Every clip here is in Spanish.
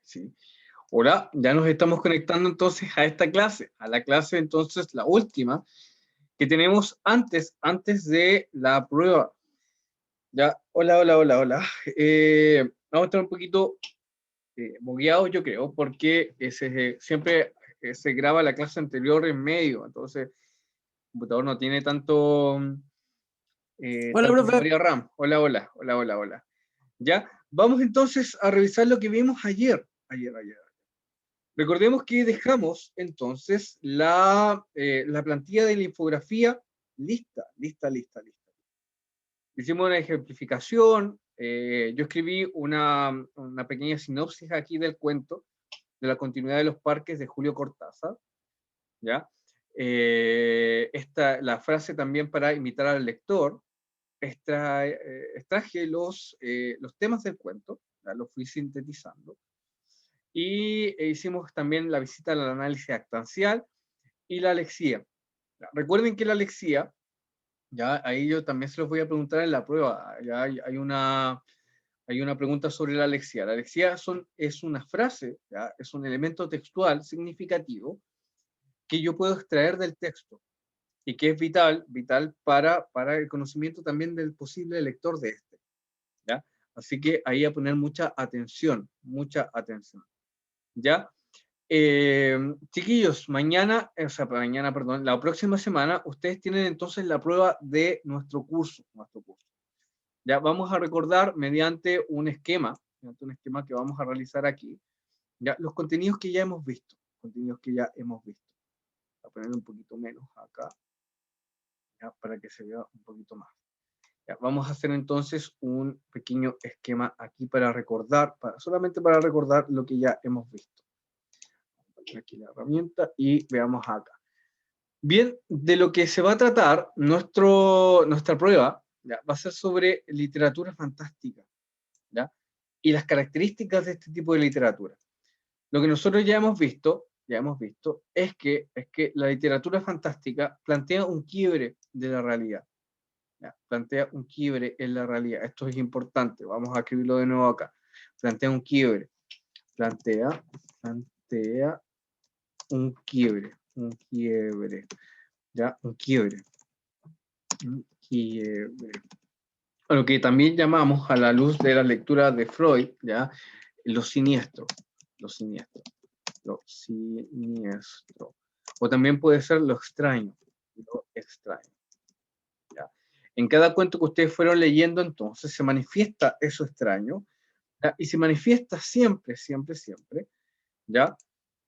Sí. Hola, ya nos estamos conectando entonces a esta clase, a la clase entonces, la última, que tenemos antes de la prueba. Ya, hola, hola, hola, hola. Vamos a estar un poquito bogueados, yo creo, porque siempre se graba la clase anterior en medio, entonces el computador no tiene Hola, tanta profe. memoria RAM. Hola, hola, hola, hola, hola. Ya, vamos entonces a revisar lo que vimos ayer. Recordemos que dejamos entonces la plantilla de la infografía lista. Hicimos una ejemplificación, yo escribí una pequeña sinopsis aquí del cuento de la continuidad de los parques de Julio Cortázar, ¿ya? La frase también para imitar al lector, extraje los temas del cuento, ¿ya? Los fui sintetizando, y hicimos también la visita al análisis actancial y la lexía. Recuerden que la lexía, ya ahí yo también se los voy a preguntar en la prueba, ya hay una pregunta sobre la lexía. La lexía es una frase, ¿ya? Es un elemento textual significativo que yo puedo extraer del texto y que es vital para el conocimiento también del posible lector de este, ¿ya? Así que ahí a poner mucha atención, ¿ya? Chiquillos, perdón, la próxima semana ustedes tienen entonces la prueba de nuestro curso. Ya vamos a recordar mediante un esquema que vamos a realizar aquí, ya los contenidos que ya hemos visto, Voy a poner un poquito menos acá, ya, para que se vea un poquito más. Ya, vamos a hacer entonces un pequeño esquema aquí para recordar, solamente para recordar lo que ya hemos visto. Aquí la herramienta y veamos acá. Bien, de lo que se va a tratar nuestra prueba, ¿ya? Va a ser sobre literatura fantástica, ¿ya? Y las características de este tipo de literatura. Lo que nosotros ya hemos visto es que la literatura fantástica plantea un quiebre de la realidad, ¿ya? Plantea un quiebre en la realidad. Esto es importante, vamos a escribirlo de nuevo acá. Plantea un quiebre, plantea un quiebre, ¿ya? Un quiebre. A lo que también llamamos, a la luz de la lectura de Freud, ¿ya? Lo siniestro. O también puede ser lo extraño. ¿Ya? En cada cuento que ustedes fueron leyendo, entonces, se manifiesta eso extraño, ¿ya? Y se manifiesta siempre, ¿ya?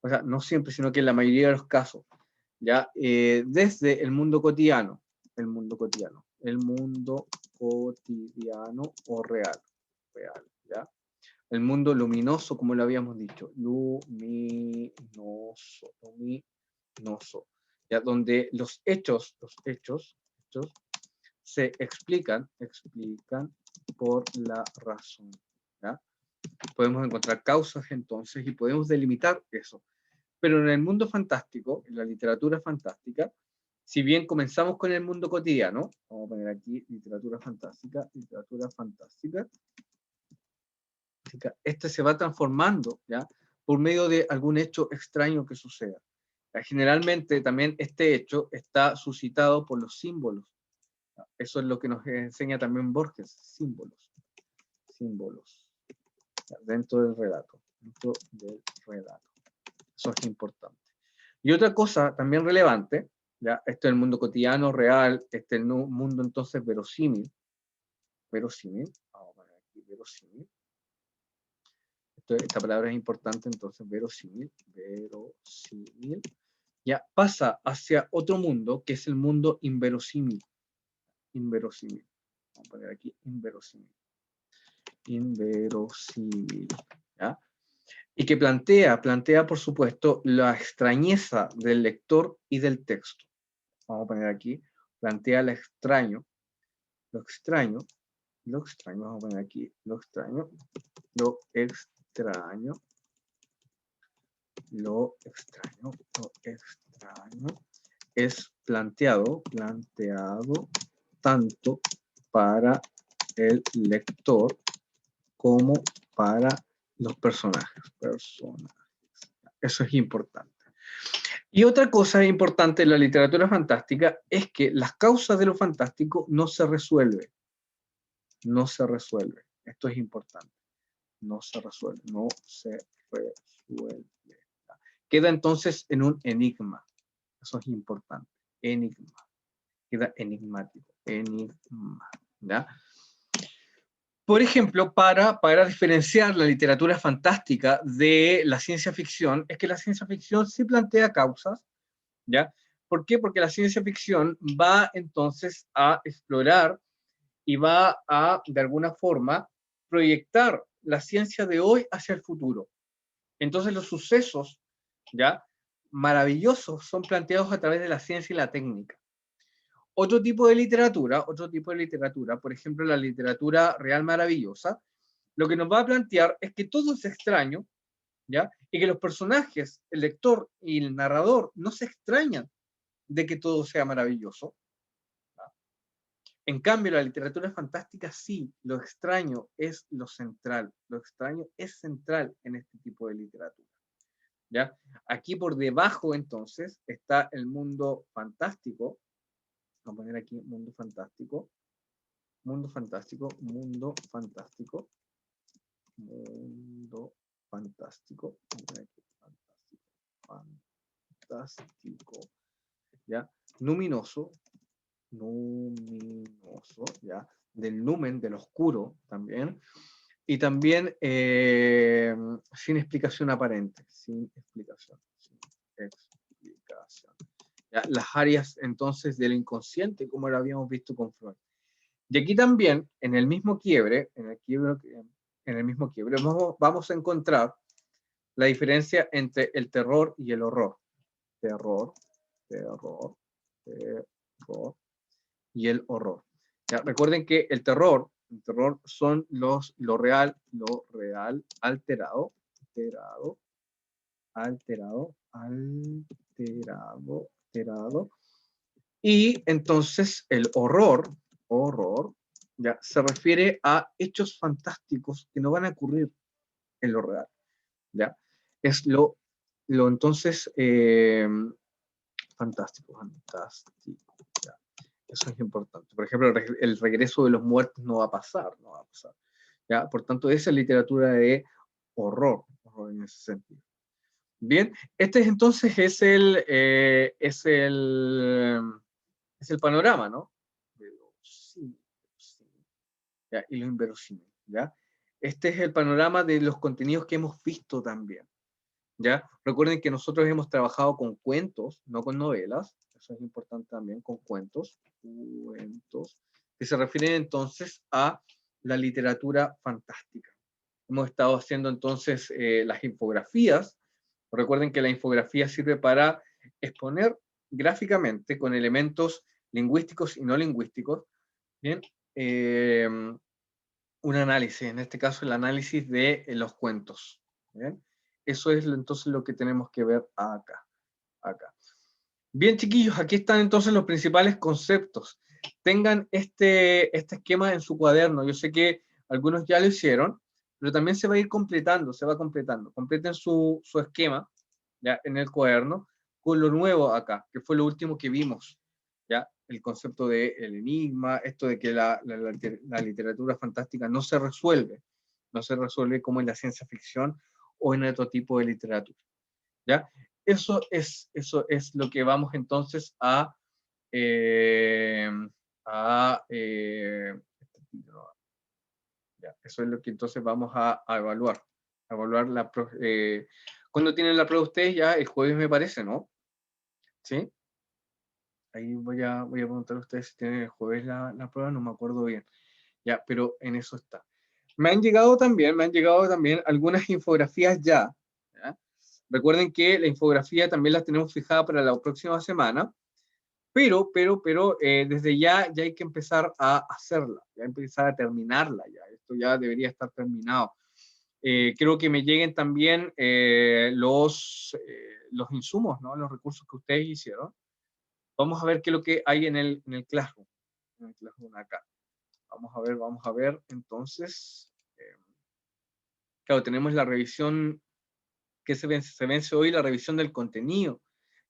O sea, no siempre, sino que en la mayoría de los casos, ¿ya? Desde el mundo cotidiano o real, ¿ya? El mundo luminoso, como lo habíamos dicho, luminoso, ¿ya? Donde los hechos se explican por la razón, ¿ya? Podemos encontrar causas entonces y podemos delimitar eso. Pero en el mundo fantástico, en la literatura fantástica, si bien comenzamos con el mundo cotidiano, vamos a poner aquí literatura fantástica, este se va transformando, ¿ya? Por medio de algún hecho extraño que suceda. Generalmente también este hecho está suscitado por los símbolos. Eso es lo que nos enseña también Borges, símbolos, dentro del relato. Eso es importante. Y otra cosa también relevante, ¿ya? Esto es el mundo cotidiano, real, este es el mundo entonces verosímil, vamos a poner aquí verosímil. Esta palabra es importante, entonces verosímil, ya pasa hacia otro mundo, que es el mundo inverosímil. Vamos a poner aquí inverosímil, ¿ya? Y que plantea, por supuesto, la extrañeza del lector y del texto. Vamos a poner aquí, plantea lo extraño, vamos a poner aquí lo extraño, es planteado tanto para el lector como para Los personajes. Eso es importante. Y otra cosa importante en la literatura fantástica es que las causas de lo fantástico no se resuelven. No se resuelve. Esto es importante. No se resuelve. No se resuelve. Queda entonces en un enigma. Eso es importante. Enigma. Queda enigmático. Enigma. ¿Ya? Por ejemplo, para diferenciar la literatura fantástica de la ciencia ficción, es que la ciencia ficción sí plantea causas, ¿ya? ¿Por qué? Porque la ciencia ficción va entonces a explorar y va a, de alguna forma, proyectar la ciencia de hoy hacia el futuro. Entonces los sucesos, ¿ya? Maravillosos son planteados a través de la ciencia y la técnica. Otro tipo de literatura, por ejemplo, la literatura real maravillosa, lo que nos va a plantear es que todo es extraño, ¿ya? Y que los personajes, el lector y el narrador no se extrañan de que todo sea maravilloso. ¿Ya? En cambio, la literatura fantástica sí, lo extraño es lo central, lo extraño es central en este tipo de literatura. ¿Ya? Aquí por debajo, entonces, está el mundo fantástico. Vamos a poner aquí mundo fantástico, mundo fantástico, mundo fantástico, mundo fantástico, fantástico, ¿ya? Luminoso, ¿ya? Del numen, del oscuro también, y también sin explicación aparente, sin explicación. ¿Ya? Las áreas entonces del inconsciente, como lo habíamos visto con Freud. Y aquí también, en el mismo quiebre, vamos a encontrar la diferencia entre el terror y el horror. Terror, terror, terror y el horror. ¿Ya? Recuerden que el terror son lo real alterado, y entonces el horror, ya se refiere a hechos fantásticos que no van a ocurrir en lo real, ya es lo entonces fantástico, ya. Eso es importante. Por ejemplo, el regreso de los muertos no va a pasar, ¿ya? Por tanto, esa es literatura de horror en ese sentido. Bien, este entonces es el panorama, ¿no? ¿Ya? Y lo inverosímil, ¿ya? Este es el panorama de los contenidos que hemos visto también, ¿ya? Recuerden que nosotros hemos trabajado con cuentos, no con novelas, eso es importante también, con cuentos, que se refieren entonces a la literatura fantástica. Hemos estado haciendo entonces las infografías. Recuerden que la infografía sirve para exponer gráficamente con elementos lingüísticos y no lingüísticos, ¿bien? Un análisis, en este caso el análisis de los cuentos. ¿Bien? Eso es entonces lo que tenemos que ver acá. Bien, chiquillos, aquí están entonces los principales conceptos. Tengan este esquema en su cuaderno. Yo sé que algunos ya lo hicieron, pero también se va a ir completando, se va completando. Completen su esquema ya en el cuaderno con lo nuevo acá, que fue lo último que vimos. ¿Ya? El concepto del enigma, esto de que la literatura fantástica no se resuelve como en la ciencia ficción o en otro tipo de literatura. ¿Ya? Eso es lo que vamos entonces ya, eso es lo que entonces vamos a evaluar. ¿Cuándo tienen la prueba ustedes? Ya el jueves me parece, ¿no? ¿Sí? Ahí voy a preguntar a ustedes si tienen el jueves la prueba, no me acuerdo bien. Ya, pero en eso está. Me han llegado también algunas infografías ya. ¿Ya? Recuerden que la infografía también la tenemos fijada para la próxima semana, pero desde ya hay que empezar a hacerla, ya empezar a terminarla ya. Esto ya debería estar terminado. Creo que me lleguen también los insumos, ¿no? Los recursos que ustedes hicieron. Vamos a ver qué es lo que hay en el Classroom. En el Classroom acá. Vamos a ver, entonces. Claro, tenemos la revisión que se vence hoy, la revisión del contenido.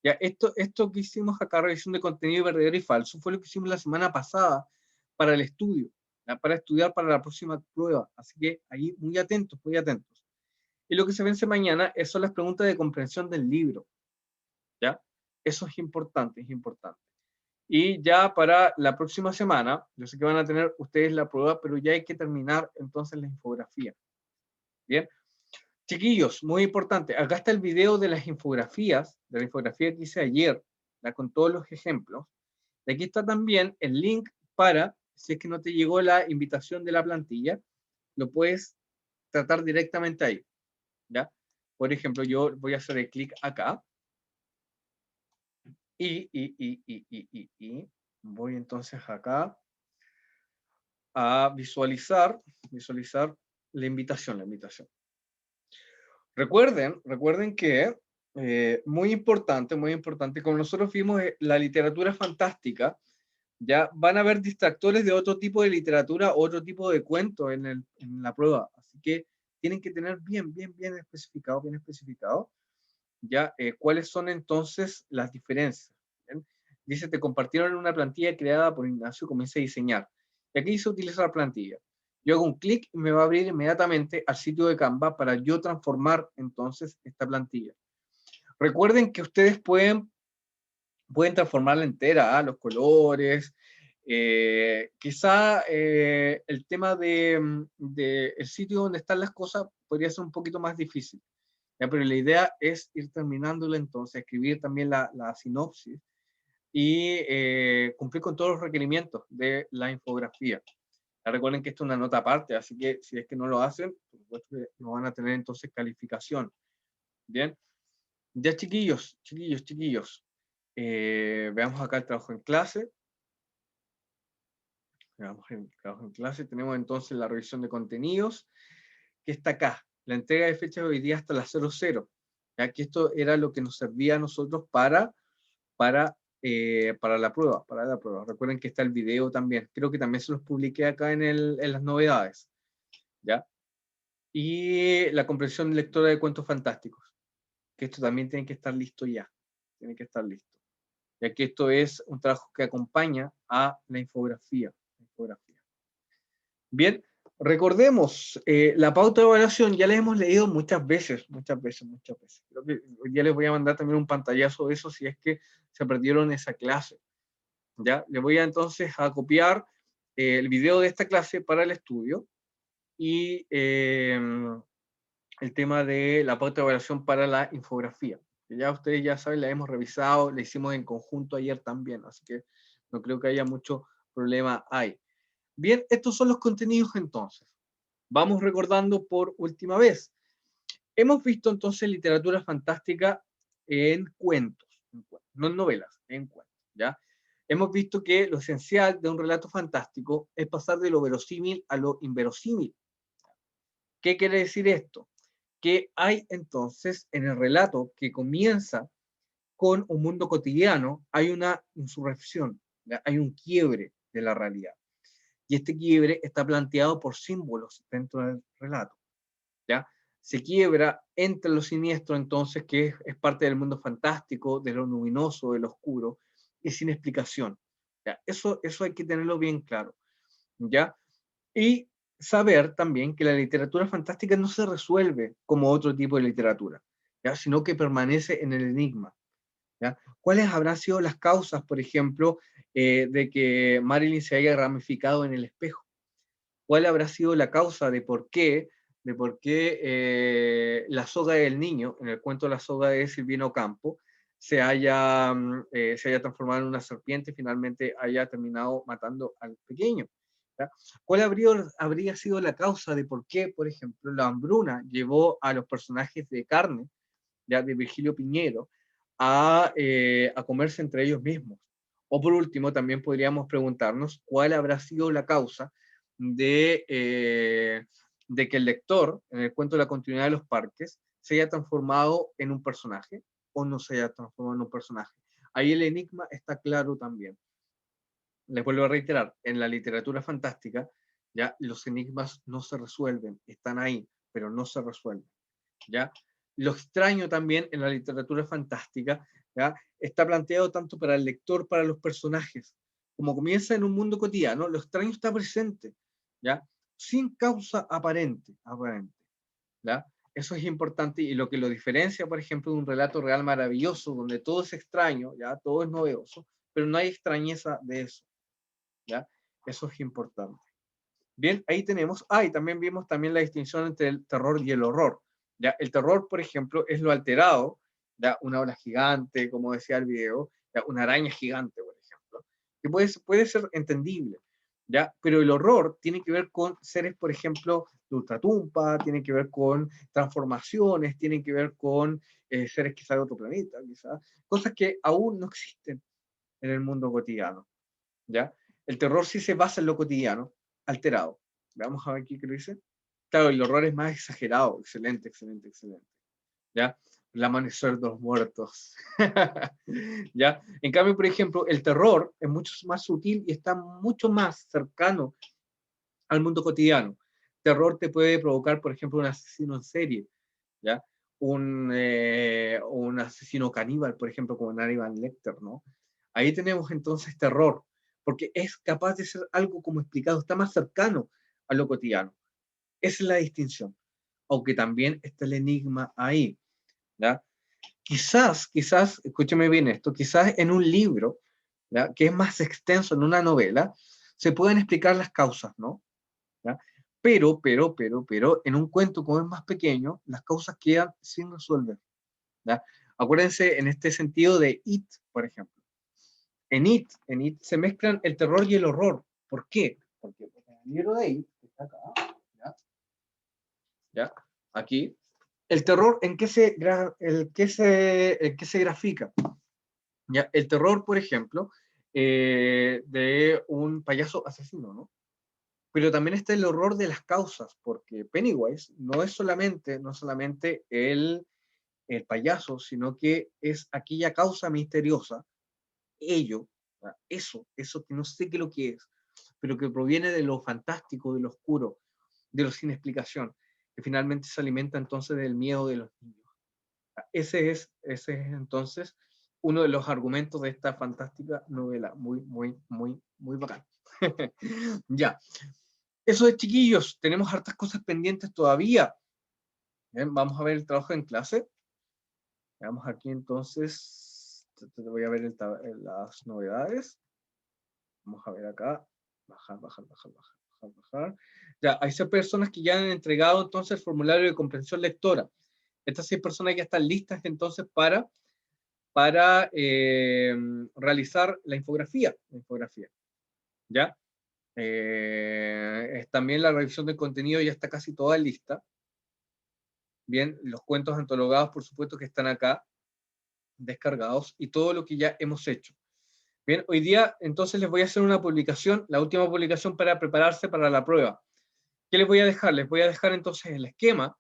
Ya, esto que hicimos acá, revisión de contenido verdadero y falso, fue lo que hicimos la semana pasada para el estudio, ¿ya? Para estudiar para la próxima prueba. Así que ahí muy atentos, muy atentos. Y lo que se vence mañana son las preguntas de comprensión del libro, ¿ya? Eso es importante, es importante. Y ya para la próxima semana, yo sé que van a tener ustedes la prueba, pero ya hay que terminar entonces la infografía. Bien. Chiquillos, muy importante, acá está el video de las infografías, de la infografía que hice ayer, ¿ya? Con todos los ejemplos. Y aquí está también el link para, si es que no te llegó la invitación de la plantilla, lo puedes tratar directamente ahí, ¿ya? Por ejemplo, yo voy a hacer el clic acá y voy entonces acá a visualizar la invitación, Recuerden que, muy importante, como nosotros vimos la literatura fantástica, ya van a haber distractores de otro tipo de literatura, otro tipo de cuento en la prueba. Así que tienen que tener bien especificado, ya cuáles son entonces las diferencias. ¿Bien? Dice, te compartieron una plantilla creada por Ignacio, comienza a diseñar. Y aquí dice utilizar plantilla. Yo hago un clic y me va a abrir inmediatamente al sitio de Canva para yo transformar entonces esta plantilla. Recuerden que ustedes pueden transformarla entera, ¿ah? Los colores, quizá el tema de el sitio donde están las cosas podría ser un poquito más difícil, ¿ya? Pero la idea es ir terminándola entonces, escribir también la sinopsis y cumplir con todos los requerimientos de la infografía. Ya recuerden que esto es una nota aparte, así que si es que no lo hacen, por supuesto que no van a tener entonces calificación. Bien, ya chiquillos. Veamos acá el trabajo en clase. Veamos el trabajo en clase. Tenemos entonces la revisión de contenidos, que está acá. La entrega de fecha de hoy día hasta las 00. Ya que esto era lo que nos servía a nosotros para la prueba, Recuerden que está el video también. Creo que también se los publiqué acá en las novedades. ¿Ya? Y la comprensión lectora de cuentos fantásticos, que esto también tiene que estar listo ya. Tiene que estar listo. Ya que esto es un trabajo que acompaña a la infografía. Bien, recordemos, la pauta de evaluación ya la hemos leído muchas veces. Creo que hoy día les voy a mandar también un pantallazo de eso si es que se perdieron esa clase. ¿Ya? Les voy a entonces a copiar el video de esta clase para el estudio y el tema de la pauta de evaluación para la infografía. Ya ustedes ya saben, la hemos revisado, la hicimos en conjunto ayer también, así que no creo que haya mucho problema ahí. Bien, estos son los contenidos entonces. Vamos recordando por última vez. Hemos visto entonces literatura fantástica en cuentos, no en novelas, en cuentos, ¿ya? Hemos visto que lo esencial de un relato fantástico es pasar de lo verosímil a lo inverosímil. ¿Qué quiere decir esto? Que hay entonces en el relato que comienza con un mundo cotidiano, hay una insurrección, ¿ya? Hay un quiebre de la realidad. Y este quiebre está planteado por símbolos dentro del relato, ¿ya? Se quiebra entre lo siniestro entonces, que es parte del mundo fantástico, de lo luminoso, de lo oscuro, y sin explicación, ¿ya? Eso hay que tenerlo bien claro, ¿ya? Y saber también que la literatura fantástica no se resuelve como otro tipo de literatura, ¿ya? Sino que permanece en el enigma, ¿ya? ¿Cuáles habrán sido las causas, por ejemplo, de que Marilyn se haya ramificado en el espejo? ¿Cuál habrá sido la causa de por qué la soga del niño, en el cuento La soga de Silvino Campo, se haya transformado en una serpiente y finalmente haya terminado matando al pequeño? ¿Ya? ¿Cuál habría sido la causa de por qué, por ejemplo, la hambruna llevó a los personajes de carne, ya de Virgilio Piñero, a comerse entre ellos mismos? O por último, también podríamos preguntarnos cuál habrá sido la causa de que el lector, en el cuento de la continuidad de los parques, se haya transformado en un personaje o no se haya transformado en un personaje. Ahí el enigma está claro también. Les vuelvo a reiterar, en la literatura fantástica, ya los enigmas no se resuelven, están ahí, pero no se resuelve, ¿ya? Lo extraño también en la literatura fantástica, ¿ya? Está planteado tanto para el lector, para los personajes. Como comienza en un mundo cotidiano, lo extraño está presente, ¿ya? Sin causa aparente, ¿ya? Eso es importante y lo que lo diferencia, por ejemplo, de un relato real maravilloso, donde todo es extraño, ¿ya? Todo es novedoso, pero no hay extrañeza de eso, ¿ya? Eso es importante. Bien, ahí tenemos, y también vimos también la distinción entre el terror y el horror, ¿ya? El terror, por ejemplo, es lo alterado, ¿ya? Una ola gigante, como decía el video, ¿ya? Una araña gigante, por ejemplo, que puede ser entendible, ¿ya? Pero el horror tiene que ver con seres, por ejemplo, de ultratumpa, tiene que ver con transformaciones, tiene que ver con seres quizás de otro planeta, quizás, cosas que aún no existen en el mundo cotidiano, ¿ya? El terror sí se basa en lo cotidiano, alterado. Vamos a ver aquí qué lo dice. Claro, el horror es más exagerado. Excelente, excelente, excelente. ¿Ya? El amanecer de los muertos. ¿Ya? En cambio, por ejemplo, el terror es mucho más sutil y está mucho más cercano al mundo cotidiano. Terror te puede provocar, por ejemplo, un asesino en serie, ¿ya? Un asesino caníbal, por ejemplo, como Hannibal Lecter, ¿no? Ahí tenemos entonces terror, porque es capaz de ser algo como explicado, está más cercano a lo cotidiano. Esa es la distinción, aunque también está el enigma ahí, ¿ya? Quizás, escúcheme bien esto, quizás en un libro, ¿ya? Que es más extenso, en una novela, se pueden explicar las causas, ¿no? ¿Ya? Pero, en un cuento como es más pequeño, las causas quedan sin resolver, ¿ya? Acuérdense en este sentido de It, por ejemplo. En It se mezclan el terror y el horror. ¿Por qué? Porque en el libro de It, que está acá, ¿ya? ¿Ya? Aquí, el terror, ¿en qué se grafica? ¿Ya? El terror, por ejemplo, de un payaso asesino, ¿no? Pero también está el horror de las causas, porque Pennywise no es solamente el payaso, sino que es aquella causa misteriosa, eso que no sé qué es lo que es, pero que proviene de lo fantástico, de lo oscuro, de lo sin explicación, que finalmente se alimenta entonces del miedo de los niños. Ese es entonces uno de los argumentos de esta fantástica novela, muy, muy, muy, muy bacán. Ya, eso de chiquillos, tenemos hartas cosas pendientes todavía. Bien, vamos a ver el trabajo en clase. Veamos aquí entonces, voy a ver las novedades. Vamos a ver acá, bajar. Ya, hay 6 personas que ya han entregado entonces el formulario de comprensión lectora. Estas 6 personas ya están listas entonces para realizar la infografía. ¿Ya? También la revisión del contenido ya está casi toda lista. Bien, los cuentos antologados, por supuesto, que están acá, descargados, y todo lo que ya hemos hecho. Bien, hoy día entonces les voy a hacer una publicación, la última publicación para prepararse para la prueba. ¿Qué les voy a dejar? Les voy a dejar entonces el esquema,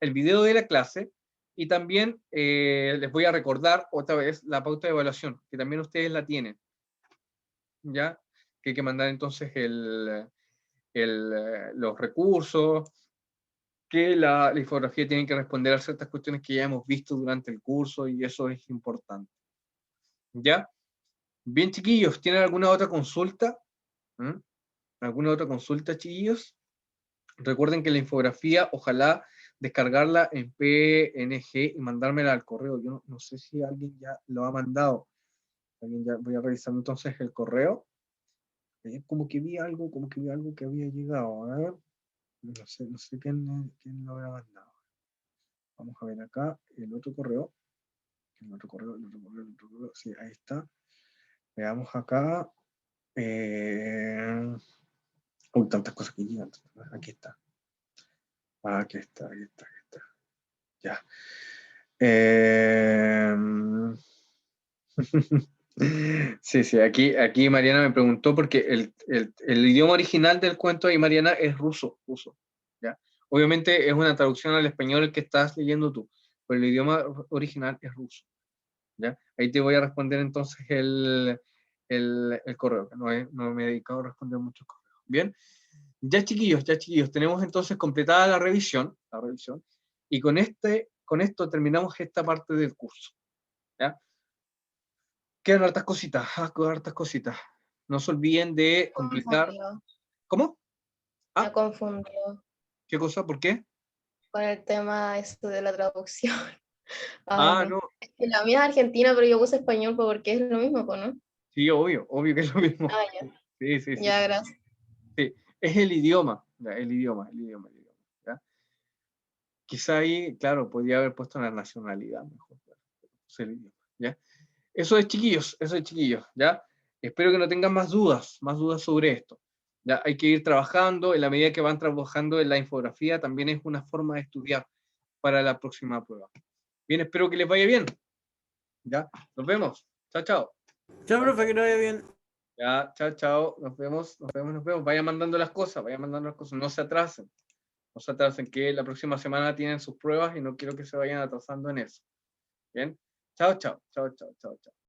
el video de la clase, y también les voy a recordar otra vez la pauta de evaluación, que también ustedes la tienen, ¿ya? Que hay que mandar entonces los recursos, que la infografía tiene que responder a ciertas cuestiones que ya hemos visto durante el curso, y eso es importante. ¿Ya? Bien, chiquillos, ¿tienen alguna otra consulta? ¿Mm? ¿Alguna otra consulta, chiquillos? Recuerden que la infografía, ojalá descargarla en PNG y mandármela al correo. Yo no sé si alguien ya lo ha mandado. Voy a revisar entonces el correo. Como que vi algo que había llegado. A ver. No sé quién lo habrá mandado. Vamos a ver acá el otro correo. El otro correo. Sí, ahí está. Veamos acá. Tantas cosas que llegan. Aquí está. Aquí está. Ya. Sí, aquí Mariana me preguntó porque el idioma original del cuento de Mariana es ruso, ¿ya? Obviamente es una traducción al español que estás leyendo tú, pero el idioma original es ruso, ¿ya? Ahí te voy a responder entonces el correo, que no me he dedicado a responder muchos correos. Bien, Ya chiquillos, tenemos entonces completada la revisión, y con esto terminamos esta parte del curso, ¿ya? Quedan hartas cositas. No se olviden de completar. Confundido. ¿Cómo? Me Ah, confundió ¿qué cosa? ¿Por qué? con el tema esto de la traducción. Ay, Ah, no. no, Es que la mía es argentina, pero yo puse español pues, porque es lo mismo, pues, ¿no? sí, obvio que es lo mismo. Ah, ya. Sí. Ya, gracias. Sí, es el idioma, ya, el idioma, ¿ya? Quizá ahí, claro, podría haber puesto la nacionalidad mejor, claro, pero puse el idioma, ¿ya? Eso es chiquillos, ¿ya? Espero que no tengan más dudas sobre esto. Ya hay que ir trabajando, en la medida que van trabajando en la infografía, también es una forma de estudiar para la próxima prueba. Bien, espero que les vaya bien. ¿Ya? Nos vemos. Chao. Chao, profe, que no vaya bien. Ya, chao. Nos vemos. Vayan mandando las cosas, No se atrasen. No se atrasen, que la próxima semana tienen sus pruebas y no quiero que se vayan atrasando en eso. Bien. Chao.